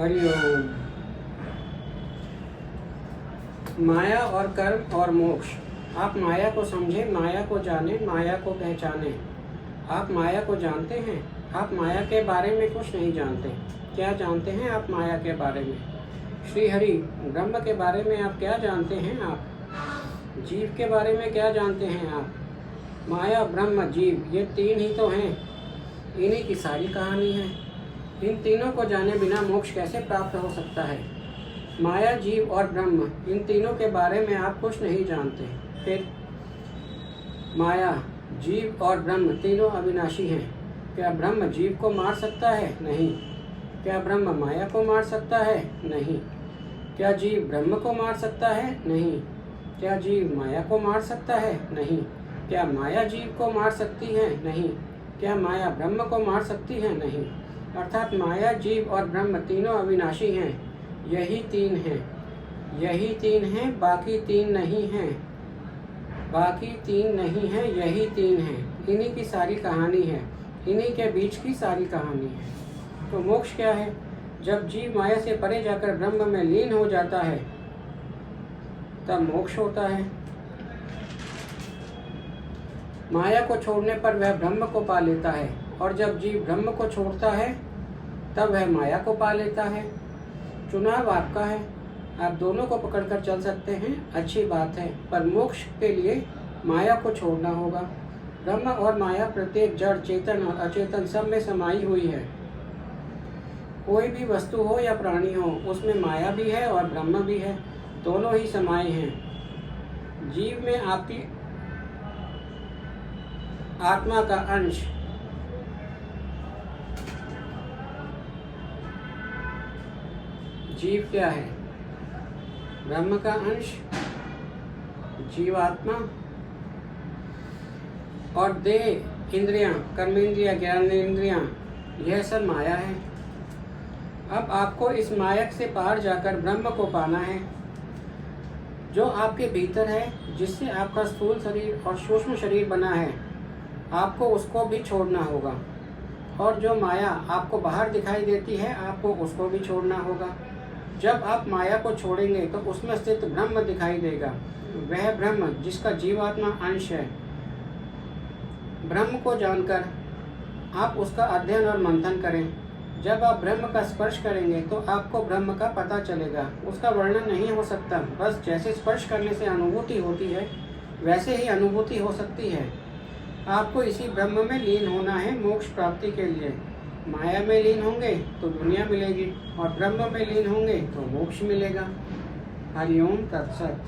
हरिओम। माया और कर्म और मोक्ष। आप माया को समझें, माया को जानें, माया को पहचानें। आप माया को जानते हैं? आप माया के बारे में कुछ नहीं जानते। क्या जानते हैं आप माया के बारे में? श्री हरि ब्रह्म के बारे में आप क्या जानते हैं? आप जीव के बारे में क्या जानते हैं? आप माया, ब्रह्म, जीव, ये तीन ही तो हैं। इन्हीं की सारी कहानी है। इन तीनों को जाने बिना मोक्ष कैसे प्राप्त हो सकता है? माया, जीव और ब्रह्म, इन तीनों के बारे में आप कुछ नहीं जानते। फिर माया, जीव और ब्रह्म तीनों अविनाशी हैं। क्या ब्रह्म जीव को मार सकता है? नहीं। क्या ब्रह्म माया को मार सकता है? नहीं। क्या जीव ब्रह्म को मार सकता है? नहीं। क्या जीव माया को मार सकता है? नहीं। क्या माया जीव को मार सकती है? नहीं। क्या माया ब्रह्म को मार सकती है? नहीं। अर्थात माया, जीव और ब्रह्म तीनों अविनाशी हैं। यही तीन हैं, यही तीन हैं, बाकी तीन नहीं हैं। बाकी तीन नहीं हैं, यही तीन हैं। इन्हीं की सारी कहानी है, इन्हीं के बीच की सारी कहानी है। तो मोक्ष क्या है? जब जीव माया से परे जाकर ब्रह्म में लीन हो जाता है तब मोक्ष होता है। माया को छोड़ने पर वह ब्रह्म को पा लेता है, और जब जीव ब्रह्म को छोड़ता है तब वह माया को पा लेता है। चुनाव आपका है, आप दोनों को पकड़कर चल सकते हैं, अच्छी बात है, पर मोक्ष के लिए माया को छोड़ना होगा। ब्रह्म और माया प्रत्येक जड़, चेतन और अचेतन सब में समाई हुई है। कोई भी वस्तु हो या प्राणी हो, उसमें माया भी है और ब्रह्म भी है, दोनों ही समाये हैं। जीव में आपकी आत्मा का अंश जीव क्या है? ब्रह्म का अंश जीवात्मा, और देह, इंद्रियां, कर्मेंद्रियां, ज्ञानेंद्रियां, यह सब माया है। अब आपको इस माया से पार जाकर ब्रह्म को पाना है, जो आपके भीतर है, जिससे आपका स्थूल शरीर और सूक्ष्म शरीर बना है। आपको उसको भी छोड़ना होगा, और जो माया आपको बाहर दिखाई देती है, आपको उसको भी छोड़ना होगा। जब आप माया को छोड़ेंगे तो उसमें स्थित ब्रह्म दिखाई देगा, वह ब्रह्म जिसका जीवात्मा अंश है। ब्रह्म को जानकर आप उसका अध्ययन और मंथन करें। जब आप ब्रह्म का स्पर्श करेंगे तो आपको ब्रह्म का पता चलेगा। उसका वर्णन नहीं हो सकता, बस जैसे स्पर्श करने से अनुभूति होती है, वैसे ही अनुभूति हो सकती है। आपको इसी ब्रह्म में लीन होना है मोक्ष प्राप्ति के लिए। माया में लीन होंगे तो दुनिया मिलेगी, और ब्रह्म में लीन होंगे तो मोक्ष मिलेगा। हरिओम तत्सत।